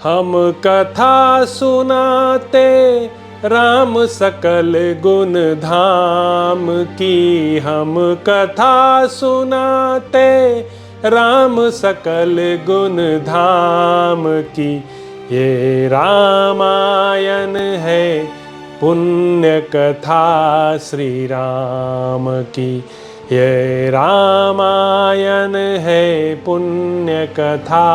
हम कथा सुनाते राम सकल गुण धाम की। हम कथा सुनाते राम सकल गुण धाम की। ये रामायण है पुण्य कथा श्री राम की। ये रामायण है पुण्य कथा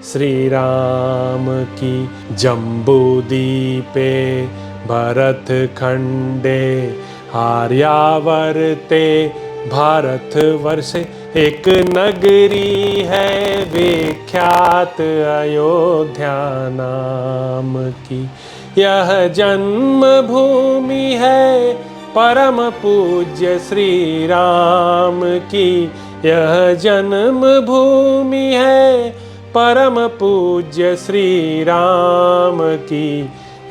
श्री राम की। जम्बूदीपे भरत खंडे आर्यावर्ते भारत वर्षे। एक नगरी है विख्यात अयोध्या नाम की। यह जन्म भूमि है परम पूज्य श्री राम की। यह जन्म भूमि है परम पूज्य श्री राम की।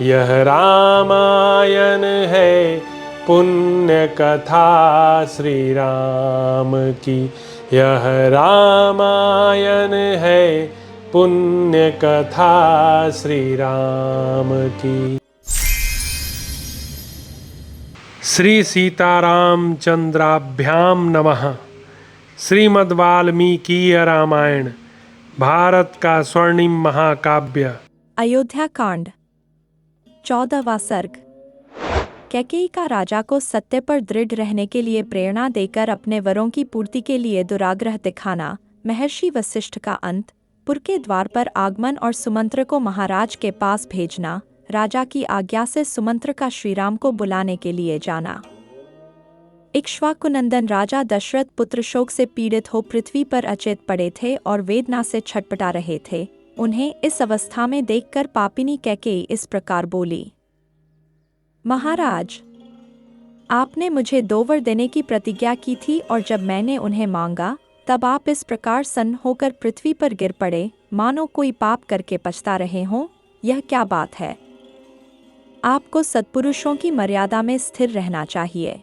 यह रामायण है पुण्य कथा श्री राम की। यह रामायण है पुण्य कथा श्री राम की। श्री सीताराम चंद्राभ्याम नमः। श्रीमद् वाल्मीकीय रामायण भारत का स्वर्णिम महाकाव्य। अयोध्या कांड 14वां सर्ग। कैकेयी का राजा को सत्य पर दृढ़ रहने के लिए प्रेरणा देकर अपने वरों की पूर्ति के लिए दुराग्रह दिखाना, महर्षि वशिष्ठ का अंत, पुर के द्वार पर आगमन और सुमंत्र को महाराज के पास भेजना, राजा की आज्ञा से सुमंत्र का श्रीराम को बुलाने के लिए जाना। इक्ष्वाकुनंदन राजा दशरथ पुत्र शोक से पीड़ित हो पृथ्वी पर अचेत पड़े थे और वेदना से छटपटा रहे थे। उन्हें इस अवस्था में देखकर पापिनी कैकेयी इस प्रकार बोली। महाराज, आपने मुझे 2 वर देने की प्रतिज्ञा की थी और जब मैंने उन्हें मांगा तब आप इस प्रकार सन्न होकर पृथ्वी पर गिर पड़े, मानो कोई पाप करके पछता रहे हों। यह क्या बात है? आपको सत्पुरुषों की मर्यादा में स्थिर रहना चाहिए।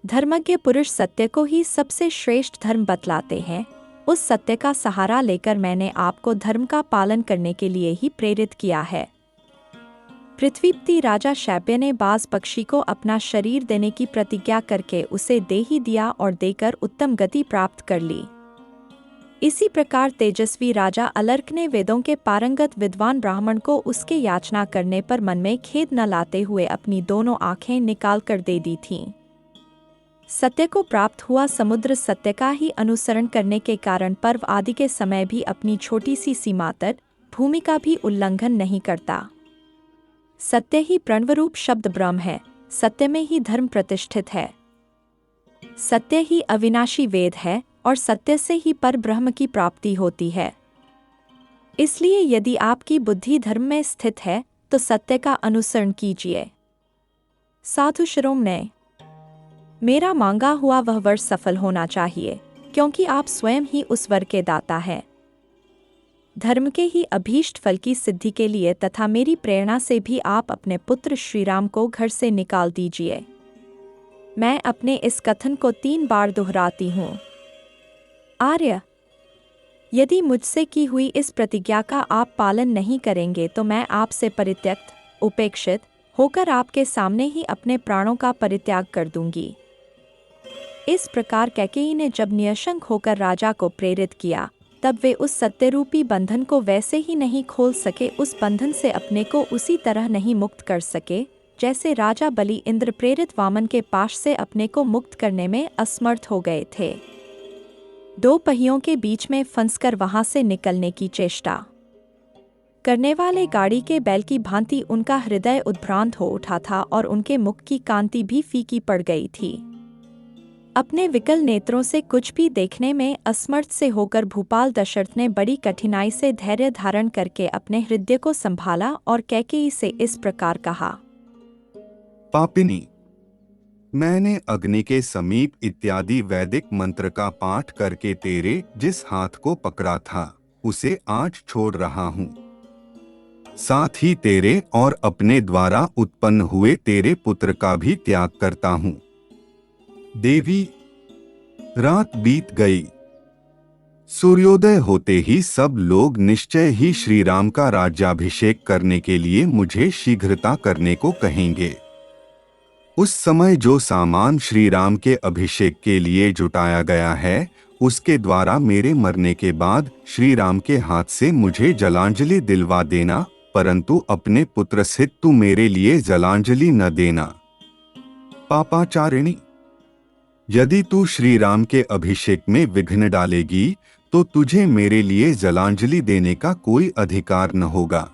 धर्मज्ञ पुरुष सत्य को ही सबसे श्रेष्ठ धर्म बतलाते हैं। उस सत्य का सहारा लेकर मैंने आपको धर्म का पालन करने के लिए ही प्रेरित किया है। पृथ्वीपति राजा शैब्य ने बाज पक्षी को अपना शरीर देने की प्रतिज्ञा करके उसे दे ही दिया और देकर उत्तम गति प्राप्त कर ली। इसी प्रकार तेजस्वी राजा अलर्क ने वेदों के पारंगत विद्वान ब्राह्मण को उसके याचना करने पर मन में खेद न लाते हुए अपनी दोनों आंखें निकाल कर दे दी थीं। सत्य को प्राप्त हुआ समुद्र सत्य का ही अनुसरण करने के कारण पर्व आदि के समय भी अपनी छोटी सी सीमा तक भूमि का भी उल्लंघन नहीं करता। सत्य ही प्रणवरूप शब्द ब्रह्म है। सत्य में ही धर्म प्रतिष्ठित है। सत्य ही अविनाशी वेद है और सत्य से ही पर ब्रह्म की प्राप्ति होती है। इसलिए यदि आपकी बुद्धि धर्म में स्थित है तो सत्य का अनुसरण कीजिए। साधु शिरोमणि, मेरा मांगा हुआ वह वर सफल होना चाहिए, क्योंकि आप स्वयं ही उस वर के दाता हैं। धर्म के ही अभीष्ट फल की सिद्धि के लिए तथा मेरी प्रेरणा से भी आप अपने पुत्र श्रीराम को घर से निकाल दीजिए। मैं अपने इस कथन को 3 बार दोहराती हूँ। आर्य, यदि मुझसे की हुई इस प्रतिज्ञा का आप पालन नहीं करेंगे तो मैं आपसे परित्यक्त, उपेक्षित होकर आपके सामने ही अपने प्राणों का परित्याग कर दूंगी। इस प्रकार कैकेयी ने जब नियशंक होकर राजा को प्रेरित किया, तब वे उस सत्यरूपी बंधन को वैसे ही नहीं खोल सके, उस बंधन से अपने को उसी तरह नहीं मुक्त कर सके जैसे राजा बलि इंद्र प्रेरित वामन के पाश से अपने को मुक्त करने में असमर्थ हो गए थे। 2 पहियों के बीच में फंसकर वहां से निकलने की चेष्टा करने वाले गाड़ी के बैल की भांति उनका हृदय उद्भ्रांत हो उठा था और उनके मुख की कांति भी फीकी पड़ गई थी। अपने विकल नेत्रों से कुछ भी देखने में असमर्थ से होकर भूपाल दशरथ ने बड़ी कठिनाई से धैर्य धारण करके अपने हृदय को संभाला और कैकेयी से इस प्रकार कहा। पापिनी, मैंने अग्नि के समीप इत्यादि वैदिक मंत्र का पाठ करके तेरे जिस हाथ को पकड़ा था उसे आज छोड़ रहा हूँ। साथ ही तेरे और अपने द्वारा उत्पन्न हुए तेरे पुत्र का भी त्याग करता हूँ। देवी, रात बीत गई। सूर्योदय होते ही सब लोग निश्चय ही श्री राम का राज्याभिषेक करने के लिए मुझे शीघ्रता करने को कहेंगे। उस समय जो सामान श्री राम के अभिषेक के लिए जुटाया गया है, उसके द्वारा मेरे मरने के बाद श्री राम के हाथ से मुझे जलांजलि दिलवा देना, परंतु अपने पुत्र सहित तू मेरे लिए जलांजलि न देना। पापाचारिणी, यदि तू श्री राम के अभिषेक में विघ्न डालेगी तो तुझे मेरे लिए जलांजलि देने का कोई अधिकार न होगा।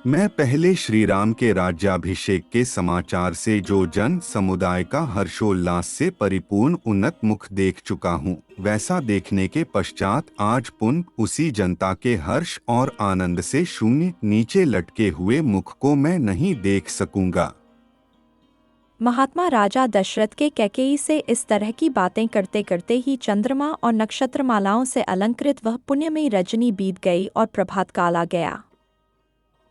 मैं पहले श्री राम के राज्याभिषेक के समाचार से जो जन समुदाय का हर्षोल्लास से परिपूर्ण उन्नत मुख देख चुका हूँ, वैसा देखने के पश्चात आज पुनः उसी जनता के हर्ष और आनंद से शून्य नीचे लटके हुए मुख को मैं नहीं देख सकूंगा। महात्मा राजा दशरथ के कैकेयी से इस तरह की बातें करते करते ही चंद्रमा और नक्षत्रमालाओं से अलंकृत वह पुण्यमयी रजनी बीत गई और प्रभात काल आ गया।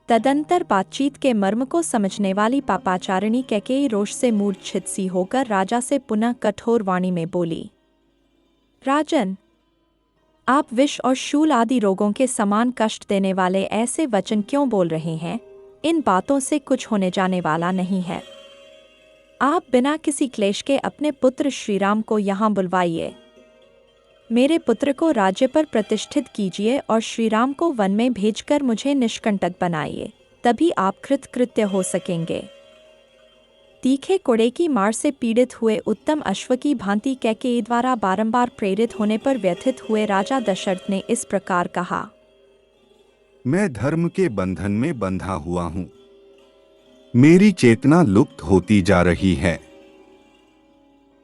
तदंतर बातचीत के मर्म को समझने वाली पापाचारिणी कैकेयी रोष से मूर्छित सी होकर राजा से पुनः कठोर वाणी में बोली, राजन, आप विष और शूल आदि रोगों के समान कष्ट देने वाले ऐसे वचन क्यों बोल रहे हैं? इन बातों से कुछ होने जाने वाला नहीं है। आप बिना किसी क्लेश के अपने पुत्र श्रीराम को यहाँ बुलवाइए। मेरे पुत्र को राज्य पर प्रतिष्ठित कीजिए और श्रीराम को वन में भेजकर मुझे निष्कंटक बनाइए, तभी आप कृतकृत्य हो सकेंगे। तीखे कोड़े की मार से पीड़ित हुए उत्तम अश्व की भांति कैकेयी द्वारा बारंबार प्रेरित होने पर व्यथित हुए राजा दशरथ ने इस प्रकार कहा, मैं धर्म के बंधन में बंधा हुआ हूँ। मेरी चेतना लुप्त होती जा रही है।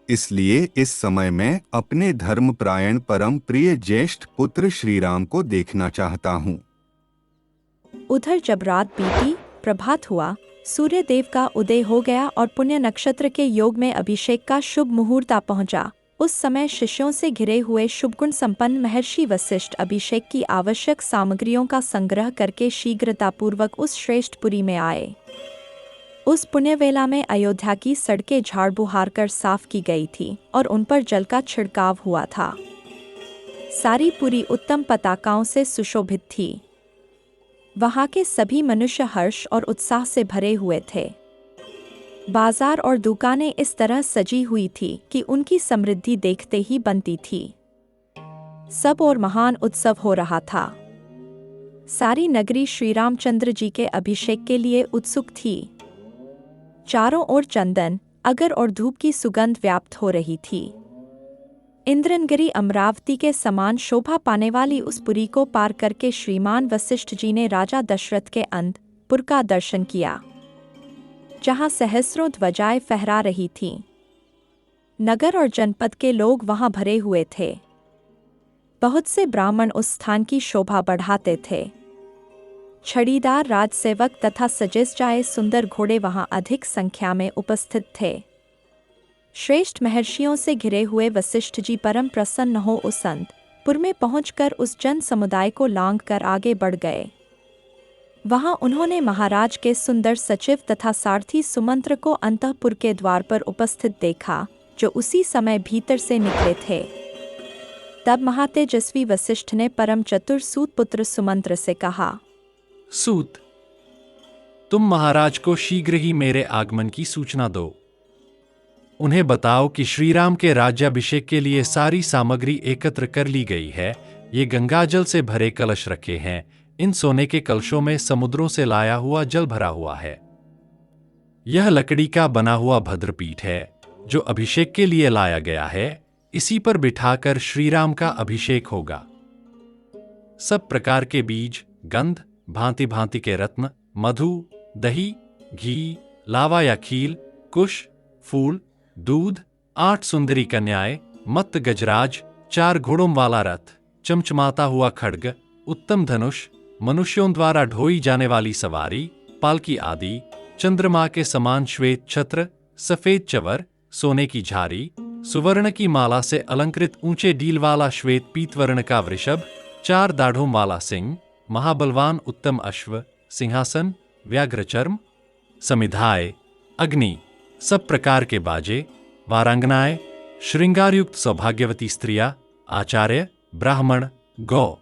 इसलिए इस समय मैं अपने धर्मपरायण परम प्रिय ज्येष्ठ पुत्र श्रीराम को देखना चाहता हूँ। उधर जब रात बीती, प्रभात हुआ, सूर्य देव का उदय हो गया और पुण्य नक्षत्र के योग में अभिषेक का शुभ मुहूर्त आ पहुंचा। उस समय शिष्यों से घिरे हुए शुभगुण संपन्न महर्षि वशिष्ठ अभिषेक की आवश्यक सामग्रियों का संग्रह करके शीघ्रतापूर्वक उस श्रेष्ठपुरी में आए। उस पुण्यवेला में अयोध्या की सड़कें झाड़ बुहार कर साफ की गई थी और उन पर जल का छिड़काव हुआ था। सारी पुरी उत्तम पताकाओं से सुशोभित थी। वहां के सभी मनुष्य हर्ष और उत्साह से भरे हुए थे। बाजार और दुकानें इस तरह सजी हुई थी कि उनकी समृद्धि देखते ही बनती थी। सब और महान उत्सव हो रहा था। सारी नगरी श्री रामचंद्र जी के अभिषेक के लिए उत्सुक थी। चारों ओर चंदन, अगर और धूप की सुगंध व्याप्त हो रही थी। इंद्रनगिरी अमरावती के समान शोभा पाने वाली उस पुरी को पार करके श्रीमान वशिष्ठ जी ने राजा दशरथ के अंतपुर का दर्शन किया, जहां सहस्रों ध्वजाएं फहरा रही थीं। नगर और जनपद के लोग वहां भरे हुए थे। बहुत से ब्राह्मण उस स्थान की शोभा बढ़ाते थे। छड़ीदार राजसेवक तथा सजिस जाए सुंदर घोड़े वहां अधिक संख्या में उपस्थित थे। श्रेष्ठ महर्षियों से घिरे हुए वशिष्ठ जी परम प्रसन्न हो उस अंतपुर में पहुंचकर उस जन समुदाय को लांघ कर आगे बढ़ गए। वहां उन्होंने महाराज के सुंदर सचिव तथा सारथी सुमंत्र को अंतःपुर के द्वार पर उपस्थित देखा, जो उसी समय भीतर से निकले थे। तब महातेजस्वी वशिष्ठ ने परम चतुर सूत पुत्र सुमंत्र से कहा, सूत, तुम महाराज को शीघ्र ही मेरे आगमन की सूचना दो। उन्हें बताओ कि श्रीराम के राज्याभिषेक के लिए सारी सामग्री एकत्र कर ली गई है। ये गंगाजल से भरे कलश रखे हैं। इन सोने के कलशों में समुद्रों से लाया हुआ जल भरा हुआ है। यह लकड़ी का बना हुआ भद्रपीठ है जो अभिषेक के लिए लाया गया है। इसी पर बिठाकर श्रीराम का अभिषेक होगा। सब प्रकार के बीज, गंध, भांति भांति के रत्न, मधु, दही, घी, लावा या खील, कुश, फूल, दूध, 8 सुंदरी कन्याएं, मत्त गजराज, 4 घोड़ों वाला रथ, चमचमाता हुआ खड्ग, उत्तम धनुष, मनुष्यों द्वारा ढोई जाने वाली सवारी, पालकी आदि, चंद्रमा के समान श्वेत छत्र, सफेद चवर, सोने की झारी, सुवर्ण की माला से अलंकृत ऊंचे डील वाला श्वेत पीतवर्ण का वृषभ, 4 दाढ़ों वाला सिंह, महाबलवान उत्तम अश्व, सिंहासन, व्याघ्रचर्म, समिधाय, अग्नि, सब प्रकार के बाजे, वारांगनाएं, श्रृंगारयुक्त सौभाग्यवती स्त्रियां, आचार्य, ब्राह्मण, गौ,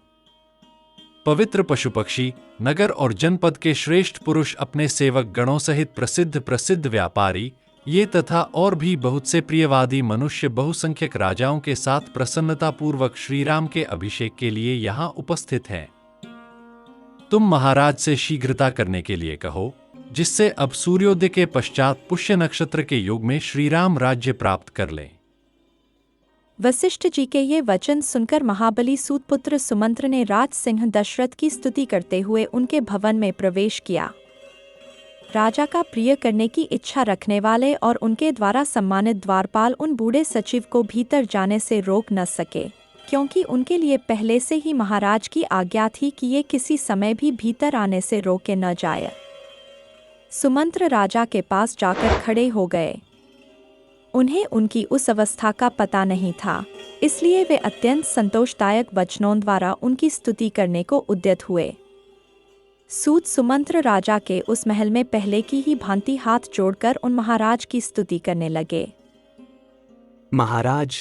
पवित्र पशु पक्षी, नगर और जनपद के श्रेष्ठ पुरुष, अपने सेवक गणों सहित प्रसिद्ध व्यापारी, ये तथा और भी बहुत से प्रियवादी मनुष्य बहुसंख्यक राजाओं के साथ प्रसन्नतापूर्वक श्रीराम के अभिषेक के लिए यहाँ उपस्थित हैं। तुम महाराज से शीघ्रता करने के लिए कहो, जिससे अब सूर्योदय के पश्चात पुष्य नक्षत्र के युग में श्रीराम राज्य प्राप्त कर लें। वशिष्ठ जी के ये वचन सुनकर महाबली सूतपुत्र सुमंत्र ने राज सिंह दशरथ की स्तुति करते हुए उनके भवन में प्रवेश किया। राजा का प्रिय करने की इच्छा रखने वाले और उनके द्वारा सम्मानित द्वारपाल उन बूढ़े सचिव को भीतर जाने से रोक न सके, क्योंकि उनके लिए पहले से ही महाराज की आज्ञा थी कि ये किसी समय भी भीतर आने से रोके न जाए। सुमंत्र राजा के पास जाकर खड़े हो गए। उन्हें उनकी उस अवस्था का पता नहीं था, इसलिए वे अत्यंत संतोषदायक वचनों द्वारा उनकी स्तुति करने को उद्यत हुए। सूत सुमंत्र राजा के उस महल में पहले की ही भांति हाथ जोड़कर उन महाराज की स्तुति करने लगे। महाराज,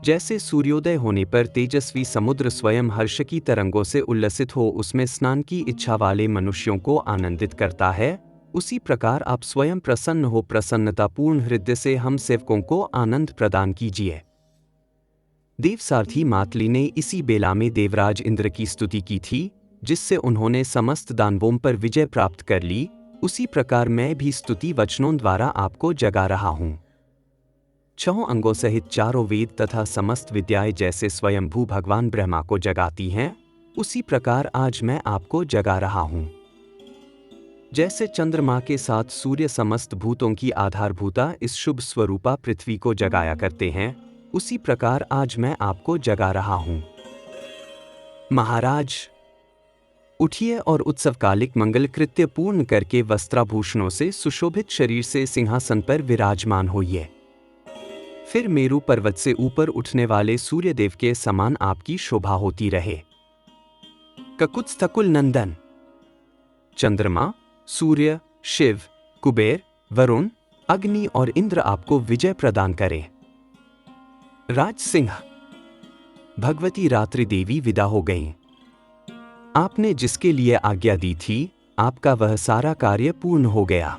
जैसे सूर्योदय होने पर तेजस्वी समुद्र स्वयं हर्ष की तरंगों से उल्लसित हो उसमें स्नान की इच्छा वाले मनुष्यों को आनंदित करता है, उसी प्रकार आप स्वयं प्रसन्न हो प्रसन्नतापूर्ण हृदय से हम सेवकों को आनंद प्रदान कीजिए। देवसारथी मातली ने इसी बेला में देवराज इंद्र की स्तुति की थी, जिससे उन्होंने समस्त दानवों पर विजय प्राप्त कर ली। उसी प्रकार मैं भी स्तुति वचनों द्वारा आपको जगा रहा हूं। 6 अंगों सहित चारों वेद तथा समस्त विद्याएं जैसे स्वयंभू भगवान ब्रह्मा को जगाती हैं, उसी प्रकार आज मैं आपको जगा रहा हूं। जैसे चंद्रमा के साथ सूर्य समस्त भूतों की आधारभूता इस शुभ स्वरूपा पृथ्वी को जगाया करते हैं, उसी प्रकार आज मैं आपको जगा रहा हूं। महाराज, उठिए और उत्सवकालिक मंगल कृत्य पूर्ण करके वस्त्राभूषणों से सुशोभित शरीर से सिंहासन पर विराजमान होइए। फिर मेरु पर्वत से ऊपर उठने वाले सूर्यदेव के समान आपकी शोभा होती रहे। ककुत्स्थकुल नंदन, चंद्रमा, सूर्य, शिव, कुबेर, वरुण, अग्नि और इंद्र आपको विजय प्रदान करें। राज सिंह, भगवती रात्रि देवी विदा हो गईं। आपने जिसके लिए आज्ञा दी थी, आपका वह सारा कार्य पूर्ण हो गया।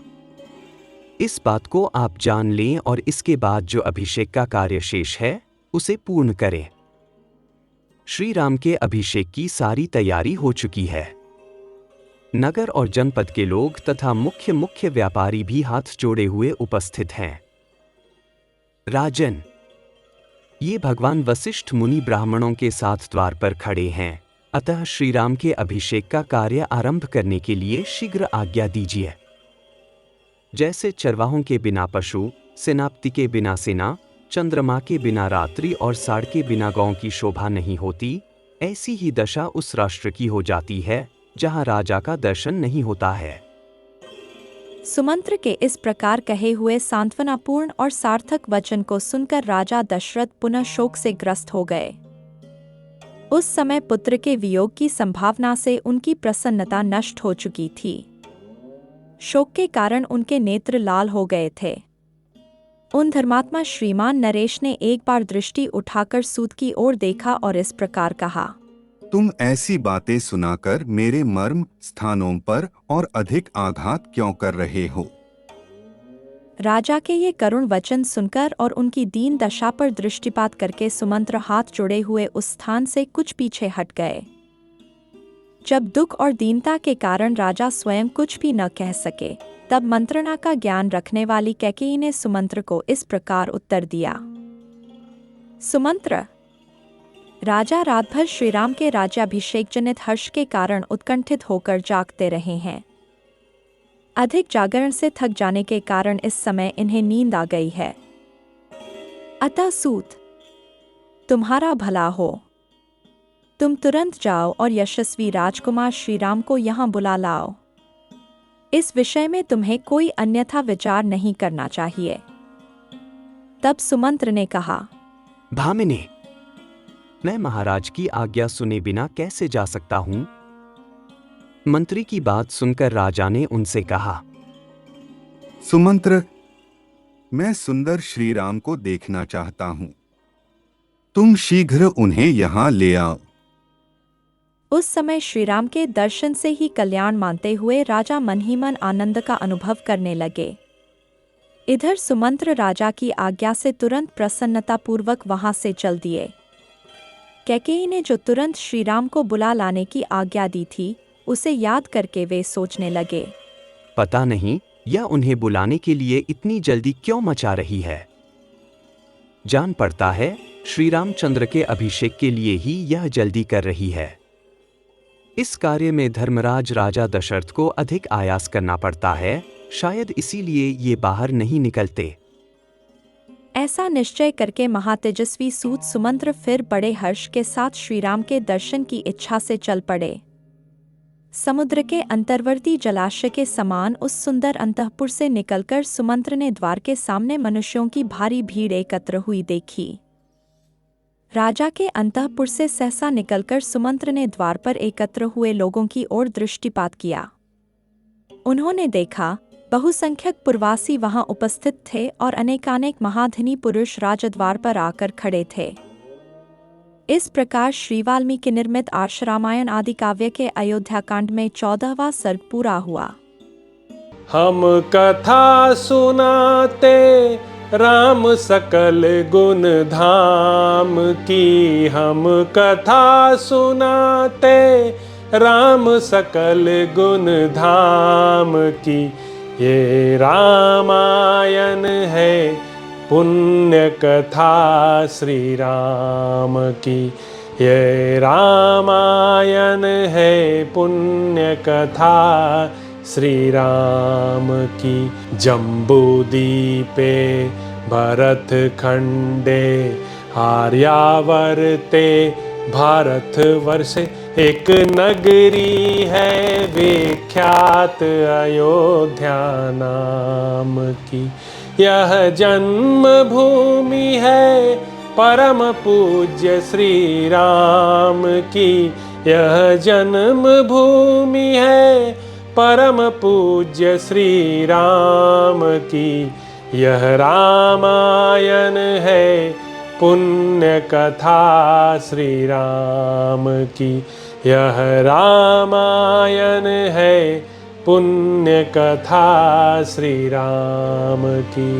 इस बात को आप जान लें और इसके बाद जो अभिषेक का कार्य शेष है, उसे पूर्ण करें। श्री राम के अभिषेक की सारी तैयारी हो चुकी है। नगर और जनपद के लोग तथा मुख्य व्यापारी भी हाथ जोड़े हुए उपस्थित हैं। राजन, ये भगवान वशिष्ठ मुनि ब्राह्मणों के साथ द्वार पर खड़े हैं, अतः श्री राम के अभिषेक का कार्य आरंभ करने के लिए शीघ्र आज्ञा दीजिए। जैसे चरवाहों के बिना पशु, सेनापति के बिना सेना, चंद्रमा के बिना रात्रि और साढ़ के बिना गांव की शोभा नहीं होती, ऐसी ही दशा उस राष्ट्र की हो जाती है जहां राजा का दर्शन नहीं होता है। सुमंत्र के इस प्रकार कहे हुए सांत्वनापूर्ण और सार्थक वचन को सुनकर राजा दशरथ पुनः शोक से ग्रस्त हो गए। उस समय पुत्र के वियोग की संभावना से उनकी प्रसन्नता नष्ट हो चुकी थी। शोक के कारण उनके नेत्र लाल हो गए थे। उन धर्मात्मा श्रीमान नरेश ने एक बार दृष्टि उठाकर सूत की ओर देखा और इस प्रकार कहा, तुम ऐसी बातें सुनाकर मेरे मर्म स्थानों पर और अधिक आघात क्यों कर रहे हो? राजा के ये करुण वचन सुनकर और उनकी दीन दशा पर दृष्टिपात करके सुमंत्र हाथ जोड़े हुए उस स्थान से कुछ पीछे हट गए। जब दुख और दीनता के कारण राजा स्वयं कुछ भी न कह सके, तब मंत्रणा का ज्ञान रखने वाली कैकेयी ने सुमंत्र को इस प्रकार उत्तर दिया। सुमंत्र, राजा रात भर श्रीराम के राज्याभिषेक जनित हर्ष के कारण उत्कंठित होकर जागते रहे हैं। अधिक जागरण से थक जाने के कारण इस समय इन्हें नींद आ गई है। अतः सूत, तुम्हारा भला हो, तुम तुरंत जाओ और यशस्वी राजकुमार श्रीराम को यहाँ बुला लाओ। इस विषय में तुम्हें कोई अन्यथा विचार नहीं करना चाहिए। तब सुमंत्र ने कहा, भामिनी, मैं महाराज की आज्ञा सुने बिना कैसे जा सकता हूं? मंत्री की बात सुनकर राजा ने उनसे कहा, सुमंत्र, मैं सुंदर श्री राम को देखना चाहता हूं। तुम शीघ्र उन्हें यहाँ ले आओ। उस समय श्रीराम के दर्शन से ही कल्याण मानते हुए राजा मन ही मन आनंद का अनुभव करने लगे। इधर सुमंत्र राजा की आज्ञा से तुरंत प्रसन्नतापूर्वक वहां से चल दिए। कैकेयी ने जो तुरंत श्रीराम को बुला लाने की आज्ञा दी थी, उसे याद करके वे सोचने लगे, पता नहीं यह उन्हें बुलाने के लिए इतनी जल्दी क्यों मचा रही है। जान पड़ता है श्री रामचंद्र के अभिषेक के लिए ही यह जल्दी कर रही है। इस कार्य में धर्मराज राजा दशरथ को अधिक आयास करना पड़ता है, शायद इसीलिए ये बाहर नहीं निकलते। ऐसा निश्चय करके महातेजस्वी सूत सुमंत्र फिर बड़े हर्ष के साथ श्रीराम के दर्शन की इच्छा से चल पड़े। समुद्र के अंतर्वर्ती जलाशय के समान उस सुंदर अंतःपुर से निकलकर सुमंत्र ने द्वार के सामने मनुष्यों की भारी भीड़ एकत्र हुई देखी। राजा के अंतःपुर से सहसा निकलकर सुमंत्र ने द्वार पर एकत्र हुए लोगों की ओर दृष्टिपात किया। उन्होंने देखा बहुसंख्यक पुरवासी वहां उपस्थित थे और अनेकानेक महाधनी पुरुष राजद्वार पर आकर खड़े थे। इस प्रकार श्री वाल्मीकि निर्मित आर्षरामायण आदि काव्य के अयोध्याकांड में 14वां सर्ग पूरा हुआ। हम कथा सुनाते राम सकल गुण धाम की, हम कथा सुनाते राम सकल गुण धाम की। ये रामायण है पुण्य कथा श्री राम की, ये रामायण है पुण्य कथा श्री राम की। जम्बूदीपे भरत खंडे आर्यावर्ते भारत वर्षे, एक नगरी है विख्यात अयोध्या नाम की। यह जन्म भूमि है परम पूज्य श्री राम की, यह जन्म भूमि है परम पूज्य श्री राम की। यह रामायण है पुण्य कथा श्री राम की, यह रामायण है पुण्य कथा श्री राम की।